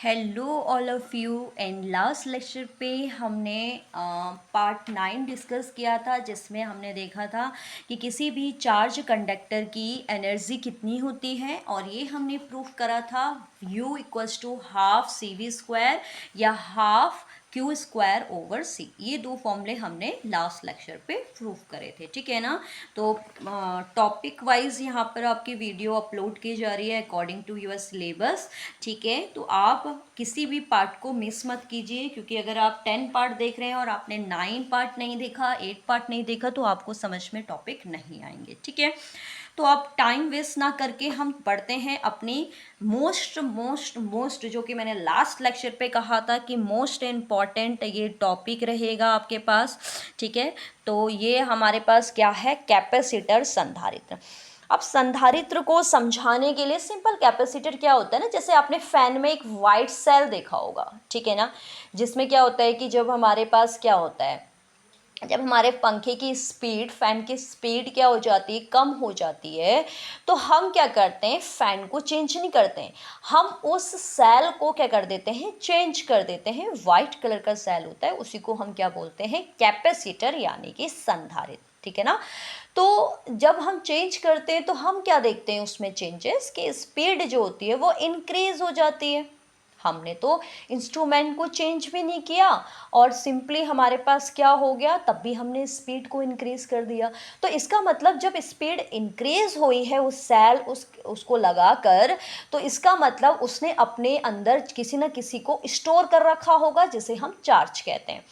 Hello all of you. And last lecture पे हमने part 9 discuss किया था, जिसमें हमने देखा था कि किसी भी चार्ज कंडक्टर की एनर्जी कितनी होती है, और ये हमने प्रूफ करा था U equals to half C V square या half Q square over C. ये दो फॉर्मूले हमने लास्ट लेक्चर पे प्रूफ करे थे, ठीक है ना। तो टॉपिक वाइज यहाँ पर आपकी वीडियो अपलोड की जा रही है अकॉर्डिंग टू योर सिलेबस, ठीक है। तो आप किसी भी पार्ट को मिस मत कीजिए, क्योंकि अगर आप 10 पार्ट देख रहे हैं और आपने 9 पार्ट नहीं देखा, 8 पार्ट नहीं देखा, तो आपको समझ में टॉपिक नहीं आएंगे, ठीक है। तो आप टाइम वेस्ट ना करके हम पढ़ते हैं अपनी मोस्ट जो कि मैंने लास्ट लेक्चर पे कहा था कि मोस्ट इम्पॉर्टेंट ये टॉपिक रहेगा आपके पास, ठीक है। तो ये हमारे पास क्या है, कैपेसिटर संधारित्र। अब संधारित्र को समझाने के लिए सिंपल कैपेसिटर क्या होता है ना, जैसे आपने फैन में एक वाइट सेल देखा होगा, ठीक है ना, जिसमें क्या होता है कि जब हमारे पास क्या होता है, जब हमारे पंखे की स्पीड, फैन की स्पीड क्या हो जाती है, कम हो जाती है, तो हम क्या करते हैं, फैन को चेंज नहीं करते हैं, हम उस सेल को क्या कर देते हैं, चेंज कर देते हैं। वाइट कलर का सेल होता है, उसी को हम क्या बोलते हैं, कैपेसिटर, यानी कि संधारित्र, ठीक है ना। तो जब हम चेंज करते हैं तो हम क्या देखते हैं उसमें चेंजेस, कि स्पीड जो होती है वो इंक्रीज हो जाती है। हमने तो इंस्ट्रूमेंट को चेंज भी नहीं किया, और सिंपली हमारे पास क्या हो गया, तब भी हमने स्पीड को इंक्रीज कर दिया। तो इसका मतलब जब स्पीड इंक्रीज हुई है उस सेल उसको लगाकर, तो इसका मतलब उसने अपने अंदर किसी न किसी को स्टोर कर रखा होगा, जिसे हम चार्ज कहते हैं।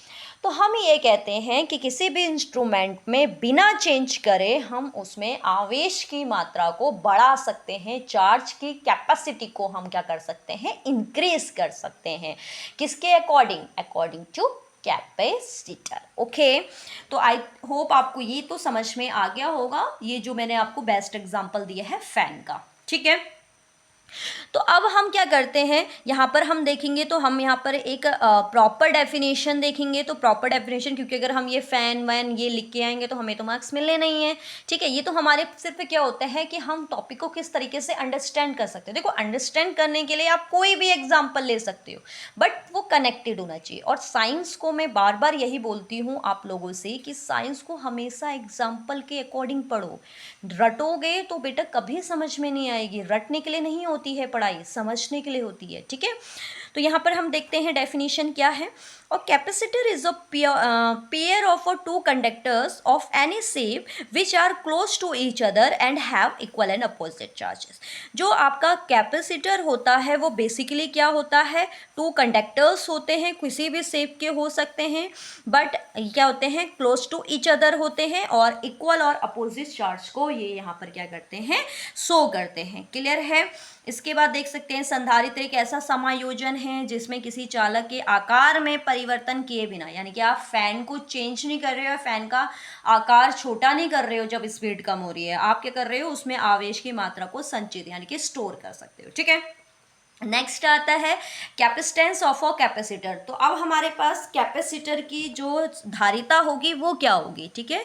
तो हम ये कहते हैं कि किसी भी इंस्ट्रूमेंट में बिना चेंज करे हम उसमें आवेश की मात्रा को बढ़ा सकते हैं, चार्ज की कैपेसिटी को हम क्या कर सकते हैं, इंक्रीज कर सकते हैं। किसके according, according to capacitor, okay. तो आई होप आपको ये तो समझ में आ गया होगा, ये जो मैंने आपको बेस्ट एग्जांपल दिया है फैन का, ठीक है। तो अब हम क्या करते हैं, यहाँ पर हम देखेंगे तो हम यहाँ पर एक प्रॉपर डेफिनेशन देखेंगे। तो प्रॉपर डेफिनेशन, क्योंकि अगर हम ये फैन वैन ये लिख के आएंगे तो हमें तो मार्क्स मिलने नहीं है, ठीक है। ये तो हमारे सिर्फ क्या होता है कि हम टॉपिक को किस तरीके से अंडरस्टैंड कर सकते हो। देखो, अंडरस्टैंड करने के लिए आप कोई भी एग्जाम्पल ले सकते हो, बट वो कनेक्टेड होना चाहिए। और साइंस को मैं बार बार यही बोलती हूँ आप लोगों से कि साइंस को हमेशा एग्जाम्पल के अकॉर्डिंग पढ़ो। रटोगे तो बेटा कभी समझ में नहीं आएगी। रटने के लिए नहीं होती है पढ़ाई, समझने के लिए होती है, ठीक है। तो यहाँ पर हम देखते हैं डेफिनेशन क्या है। और capacitor is a pair of two conductors of any shape which are close to each other and have equal and opposite charges. जो आपका कैपेसिटर होता है वो बेसिकली क्या होता है, टू कंडक्टर्स होते हैं, किसी भी शेप के हो सकते हैं, बट क्या होते हैं, क्लोज टू ईच अदर होते हैं, और इक्वल और अपोजिट चार्ज को ये यहाँ पर क्या करते हैं, शो करते हैं। क्लियर है। इसके बाद देख सकते हैं संधारित्र एक ऐसा समायोजन है जिसमें किसी चालक के आकार में परिवर्तन किए बिना, यानी कि आप फैन को चेंज नहीं कर रहे हो, फैन का आकार छोटा नहीं कर रहे हो जब स्पीड कम हो रही है, आप क्या कर रहे हो, उसमें आवेश की मात्रा को संचित यानी कि स्टोर कर सकते हो, ठीक है। नेक्स्ट आता है कैपेसिटेंस ऑफ अ कैपेसिटर। तो अब हमारे पास कैपेसिटर की जो धारिता होगी वो क्या होगी, ठीक है,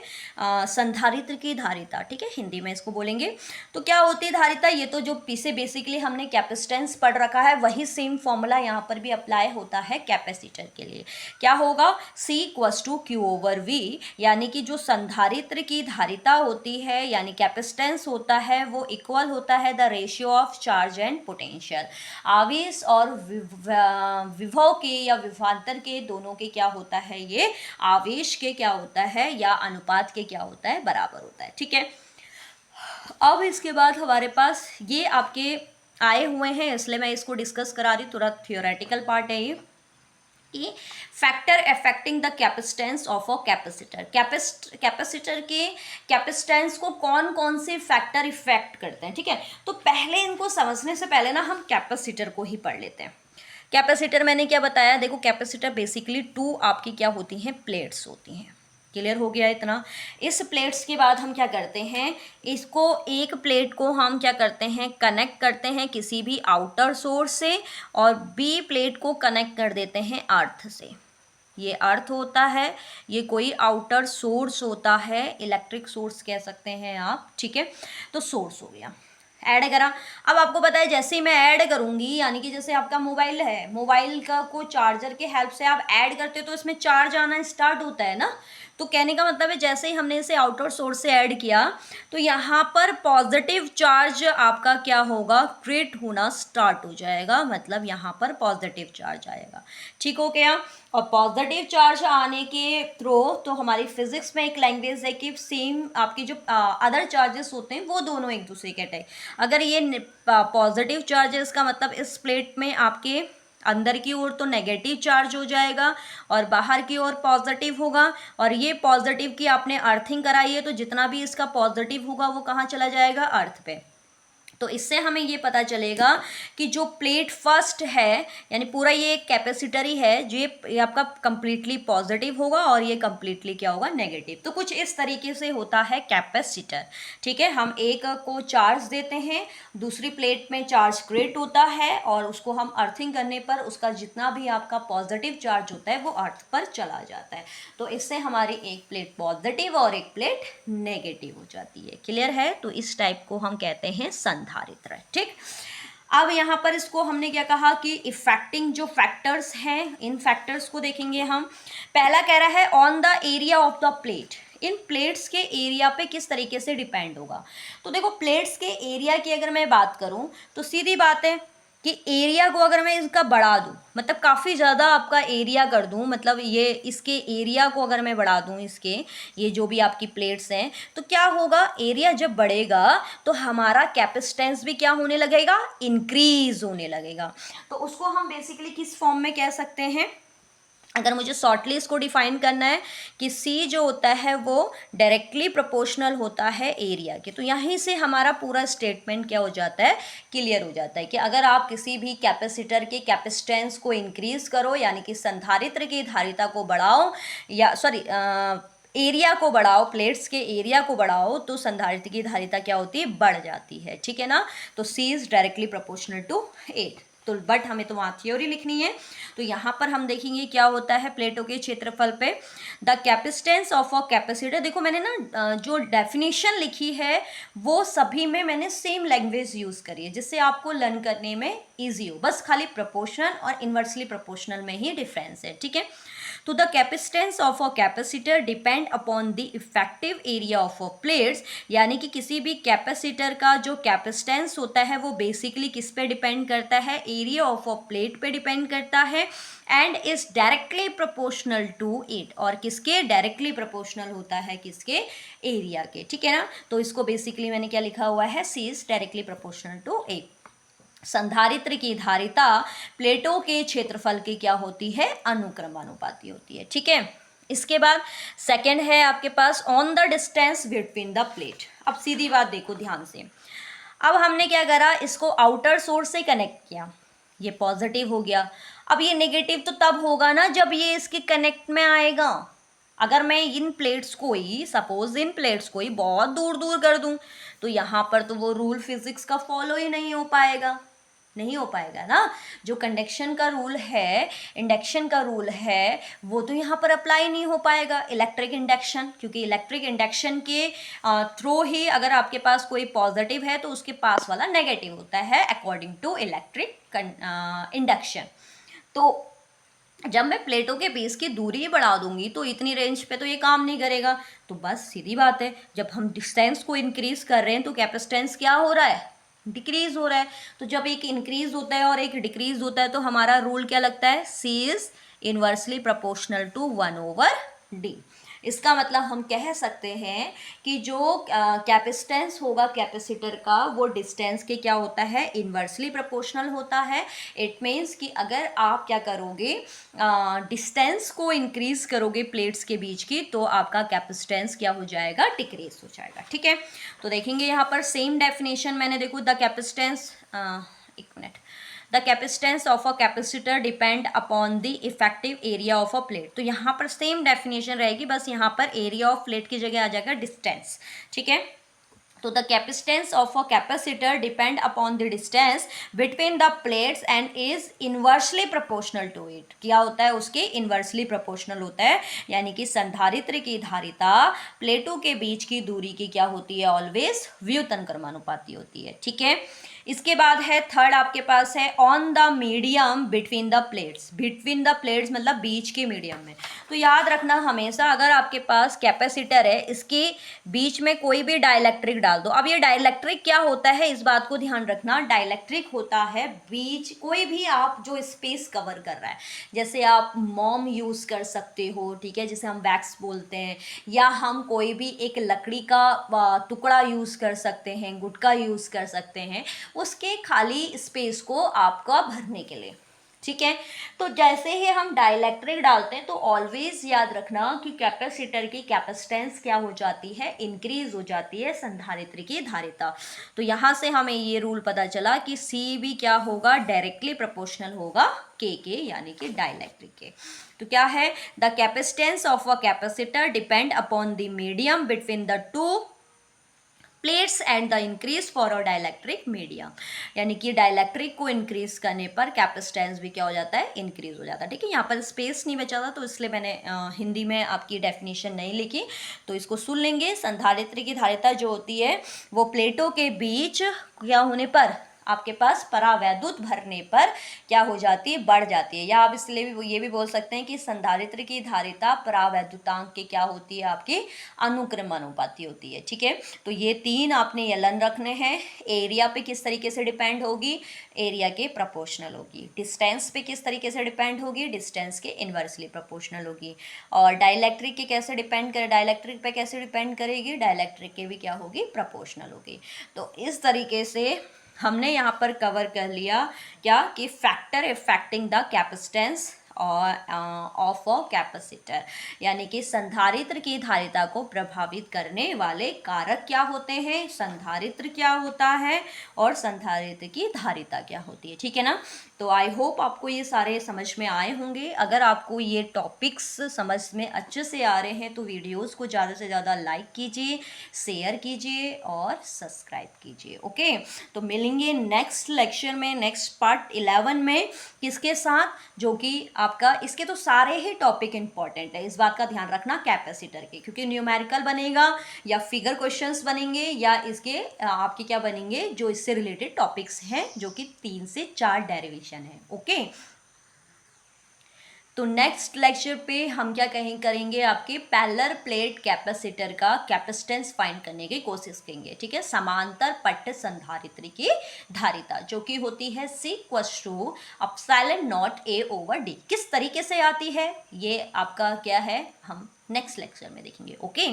संधारित्र की धारिता, ठीक है, हिंदी में इसको बोलेंगे। तो क्या होती है धारिता, ये तो जो पीछे बेसिकली हमने कैपेसिटेंस पढ़ रखा है वही सेम फॉर्मूला यहाँ पर भी अप्लाई होता है कैपेसिटर के लिए। क्या होगा, C equals to Q over V, यानी कि जो संधारित्र की धारिता होती है यानी कैपेसिटेंस होता है वो इक्वल होता है the ratio of charge and potential. आवेश और विभव के या विभवांतर के दोनों के क्या होता है, ये आवेश के क्या होता है या अनुपात के क्या होता है, बराबर होता है, ठीक है। अब इसके बाद हमारे पास ये आपके आए हुए हैं, इसलिए मैं इसको डिस्कस करा रही, थोड़ा थियोरेटिकल पार्ट है ये। Factor affecting the capacitance of a capacitor. Capacitor के कैपेसिटेंस को कौन कौन से फैक्टर इफेक्ट करते हैं, ठीक है। तो पहले इनको समझने से पहले ना हम कैपेसिटर को ही पढ़ लेते हैं। कैपेसिटर मैंने क्या बताया, देखो कैपेसिटर बेसिकली टू आपकी क्या होती हैं, प्लेट्स होती हैं। क्लियर हो गया इतना। इस प्लेट्स के बाद हम क्या करते हैं, इसको एक प्लेट को हम क्या करते हैं, कनेक्ट करते हैं किसी भी आउटर सोर्स से, और बी प्लेट को कनेक्ट कर देते हैं अर्थ से। ये अर्थ होता है, ये कोई आउटर सोर्स होता है, इलेक्ट्रिक सोर्स कह सकते हैं आप, ठीक है। तो सोर्स हो गया। ऐड करा। अब आपको पता है जैसे ही मैं ऐड करूंगी, यानी कि जैसे आपका मोबाइल है, मोबाइल का को चार्जर के हेल्प से आप ऐड करते हो तो इसमें चार्ज आना स्टार्ट होता है ना। तो कहने का मतलब है जैसे ही हमने इसे आउटर सोर्स से ऐड किया तो यहाँ पर पॉजिटिव चार्ज आपका क्या होगा, क्रिएट होना स्टार्ट हो जाएगा, मतलब यहाँ पर पॉजिटिव चार्ज आएगा। ठीक हो गया। और पॉजिटिव चार्ज आने के थ्रू तो हमारी फिजिक्स में एक लैंग्वेज है कि सेम आपके जो अदर चार्जेस होते हैं वो दोनों एक दूसरे के अटैक, अगर ये पॉजिटिव चार्जेस का मतलब इस प्लेट में आपके अंदर की ओर तो नेगेटिव चार्ज हो जाएगा और बाहर की ओर पॉजिटिव होगा, और ये पॉजिटिव की आपने अर्थिंग कराई है तो जितना भी इसका पॉजिटिव होगा वो कहाँ चला जाएगा, अर्थ पे। तो इससे हमें ये पता चलेगा कि जो प्लेट फर्स्ट है, यानी पूरा ये एक कैपेसिटर ही है, जो ये आपका कंप्लीटली पॉजिटिव होगा और ये कंप्लीटली क्या होगा, नेगेटिव। तो कुछ इस तरीके से होता है कैपेसिटर। ठीक है, हम एक को चार्ज देते हैं, दूसरी प्लेट में चार्ज क्रिएट होता है और उसको हम अर्थिंग करने पर उसका जितना भी आपका पॉजिटिव चार्ज होता है वो अर्थ पर चला जाता है। तो इससे हमारी एक प्लेट पॉजिटिव और एक प्लेट नेगेटिव हो जाती है। क्लियर है। तो इस टाइप को हम कहते हैं संधारित्र। ठीक, अब यहाँ पर इसको हमने क्या कहा कि इफेक्टिंग जो फैक्टर्स हैं, इन फैक्टर्स को देखेंगे हम। पहला कह रहा है on the area of the plate, in plates के एरिया पे किस तरीके से डिपेंड होगा। तो देखो प्लेट्स के एरिया की अगर मैं बात करूं तो सीधी बात है कि एरिया को अगर मैं इसका बढ़ा दूं, मतलब काफ़ी ज़्यादा आपका एरिया कर दूं, मतलब ये इसके एरिया को अगर मैं बढ़ा दूं, इसके ये जो भी आपकी प्लेट्स हैं, तो क्या होगा, एरिया जब बढ़ेगा तो हमारा कैपेसिटेंस भी क्या होने लगेगा, इंक्रीज होने लगेगा। तो उसको हम बेसिकली किस फॉर्म में कह सकते हैं, अगर मुझे शॉर्टली इसको डिफाइन करना है कि C जो होता है वो डायरेक्टली प्रोपोर्शनल होता है एरिया के। तो यहीं से हमारा पूरा स्टेटमेंट क्या हो जाता है, क्लियर हो जाता है कि अगर आप किसी भी कैपेसिटर के कैपेसिटेंस को इंक्रीज करो, यानी कि संधारित्र की धारिता को बढ़ाओ, या सॉरी एरिया को बढ़ाओ, प्लेट्स के एरिया को बढ़ाओ, तो संधारित्र की धारिता क्या होती है, बढ़ जाती है। ठीक है ना। तो C is directly proportional to 8। तो बट हमें तो वहाँ थ्योरी लिखनी है। तो यहाँ पर हम देखेंगे क्या होता है प्लेटों के क्षेत्रफल पे। The capacitance of a capacitor, देखो मैंने ना जो डेफिनेशन लिखी है वो सभी में मैंने सेम लैंग्वेज यूज़ करी है, जिससे आपको लर्न करने में ईजी हो। बस खाली प्रोपोर्शनल और इन्वर्सली प्रोपोर्शनल में ही डिफरेंस है। ठीक है। तो the capacitance of a capacitor depend upon the effective area of a plates, यानी कि किसी भी कैपेसिटर का जो कैपेसिटेंस होता है वो बेसिकली किस पे डिपेंड करता है, एरिया ऑफ अ प्लेट पे डिपेंड करता है, and is directly proportional to it, और किसके, डायरेक्टली प्रोपोर्शनल होता है किसके, एरिया के। ठीक है ना। तो इसको बेसिकली मैंने क्या लिखा हुआ है, C is directly proportional to 8। संधारित्र की धारिता प्लेटों के क्षेत्रफल की क्या होती है, अनुक्रमानुपाती होती है। ठीक है। इसके बाद सेकंड है आपके pass on the distance between the plate. अब सीधी बात देखो ध्यान से, अब हमने क्या करा, इसको आउटर सोर्स से कनेक्ट किया, ये पॉजिटिव हो गया। अब ये नेगेटिव तो तब होगा ना जब ये इसके कनेक्ट में आएगा। अगर मैं इन प्लेट्स को ही, सपोज इन प्लेट्स को ही बहुत दूर दूर कर दूं, तो यहाँ पर तो वो रूल फिजिक्स का फॉलो ही नहीं हो पाएगा, नहीं हो पाएगा ना। जो कंडक्शन का रूल है, इंडक्शन का रूल है, वो तो यहाँ पर अप्लाई नहीं हो पाएगा, इलेक्ट्रिक इंडक्शन, क्योंकि इलेक्ट्रिक इंडक्शन के थ्रू ही अगर आपके पास कोई पॉजिटिव है तो उसके पास वाला नेगेटिव होता है अकॉर्डिंग टू इलेक्ट्रिक इंडक्शन। तो जब मैं प्लेटों के बीच की दूरी बढ़ा दूंगी तो इतनी रेंज पे तो ये काम नहीं करेगा। तो बस सीधी बात है, जब हम डिस्टेंस को इंक्रीज कर रहे हैं तो कैपेसिटेंस क्या हो रहा है, डिक्रीज हो रहा है। तो जब एक इंक्रीज होता है और एक डिक्रीज होता है तो हमारा रूल क्या लगता है, C is inversely proportional to 1/d। इसका मतलब हम कह सकते हैं कि जो कैपेसिटेंस होगा कैपेसिटर का वो डिस्टेंस के क्या होता है, इन्वर्सली प्रोपोर्शनल होता है। इट मीन्स कि अगर आप क्या करोगे, डिस्टेंस को इंक्रीज करोगे प्लेट्स के बीच की, तो आपका कैपेसिटेंस क्या हो जाएगा, डिक्रीज हो जाएगा। ठीक है। तो देखेंगे यहाँ पर सेम डेफिनेशन मैंने, देखो द कैपेसिटेंस, एक minute, the capacitance of a capacitor depend upon the effective area of a plate. तो यहाँ पर सेम डेफिनेशन रहेगी, बस यहाँ पर एरिया ऑफ प्लेट की जगह आ जाएगा डिस्टेंस। ठीक है। तो the capacitance of a capacitor depend upon the distance between the plates and is inversely proportional to it. क्या होता है, उसके इन्वर्सली प्रोपोर्शनल होता है, यानी कि संधारित्र की धारिता प्लेटों के बीच की दूरी की क्या होती है, ऑलवेज व्युत्पन्न क्रमानुपाती होती है। ठीक है, इसके बाद है थर्ड आपके पास है on the medium between the plates. Between the plates मतलब बीच के मीडियम में। तो याद रखना हमेशा, अगर आपके पास कैपेसिटर है, इसके बीच में कोई भी डाइलेक्ट्रिक डाल दो। अब ये डाइलेक्ट्रिक क्या होता है, इस बात को ध्यान रखना। डाइलेक्ट्रिक होता है बीच, कोई भी आप जो स्पेस कवर कर रहा है, जैसे आप मोम यूज कर सकते हो, ठीक है, जिसे हम वैक्स बोलते हैं, या हम कोई भी एक लकड़ी का टुकड़ा यूज कर सकते हैं, गुटका यूज कर सकते हैं, उसके खाली स्पेस को आपका भरने के लिए। ठीक है, तो जैसे ही हम डाइलेक्ट्रिक डालते हैं तो ऑलवेज याद रखना कि कैपेसिटर की कैपेसिटेंस क्या हो जाती है, इंक्रीज हो जाती है संधारित्र की धारिता। तो यहाँ से हमें ये रूल पता चला कि सी भी क्या होगा, डायरेक्टली प्रोपोर्शनल होगा के यानी कि डाइलेक्ट्रिक के। तो क्या है, the capacitance of a capacitor depend upon the medium between the two plates and the increase for a dielectric medium, यानी कि डाइलेक्ट्रिक को इंक्रीज करने पर कैपेसिटेंस भी क्या हो जाता है, इंक्रीज हो जाता है। ठीक है, यहाँ पर स्पेस नहीं बचा था तो इसलिए मैंने हिंदी में आपकी डेफिनेशन नहीं लिखी, तो इसको सुन लेंगे। संधारित्र की धारिता जो होती है वो प्लेटों के बीच क्या होने पर, आपके पास परावैद्युत भरने पर क्या हो जाती है, बढ़ जाती है। या आप इसलिए भी ये भी बोल सकते हैं कि संधारित्र की धारिता परावैद्युतांक के क्या होती है, आपकी अनुक्रमानुपाती होती है। ठीक है, तो ये तीन आपने यलन रखने हैं। एरिया पे किस तरीके से डिपेंड होगी, एरिया के प्रोपोर्शनल होगी। डिस्टेंस पे किस तरीके से डिपेंड होगी, डिस्टेंस के इन्वर्सली प्रोपोर्शनल होगी। और डाइलेक्ट्रिक के कैसे डिपेंड करे, डाइलेक्ट्रिक पे कैसे डिपेंड करेगी, डाइलेक्ट्रिक के भी क्या होगी, प्रोपोर्शनल होगी। तो इस तरीके से हमने यहाँ पर कवर कर लिया क्या, कि factor affecting the capacitance of a capacitor, यानी कि संधारित्र की धारिता को प्रभावित करने वाले कारक क्या होते हैं, संधारित्र क्या होता है और संधारित्र की धारिता क्या होती है। ठीक है ना, तो आई होप आपको ये सारे समझ में आए होंगे। अगर आपको ये टॉपिक्स समझ में अच्छे से आ रहे हैं तो वीडियोस को ज़्यादा से ज़्यादा लाइक कीजिए, शेयर कीजिए और सब्सक्राइब कीजिए। ओके, तो मिलेंगे नेक्स्ट लेक्चर में, नेक्स्ट पार्ट 11 में, किसके साथ, जो कि आपका, इसके तो सारे ही टॉपिक इंपॉर्टेंट है, इस बात का ध्यान रखना कैपेसिटर के, क्योंकि न्यूमेरिकल बनेगा या फिगर क्वेश्चंस बनेंगे या इसके आपके क्या बनेंगे, जो इससे रिलेटेड टॉपिक्स हैं, जो कि 3 से 4 डेरिवेशन है। ओके, तो नेक्स्ट लेक्चर पे हम क्या करेंगे, आपके पैरेलल प्लेट कैपेसिटर का कैपेसिटेंस फाइंड करने की कोशिश करेंगे। ठीक है, समांतर पट्ट संधारित्र की धारिता जो कि होती है C=ε0A/d। किस तरीके से आती है ये आपका क्या है, हम नेक्स्ट लेक्चर में देखेंगे। ओके।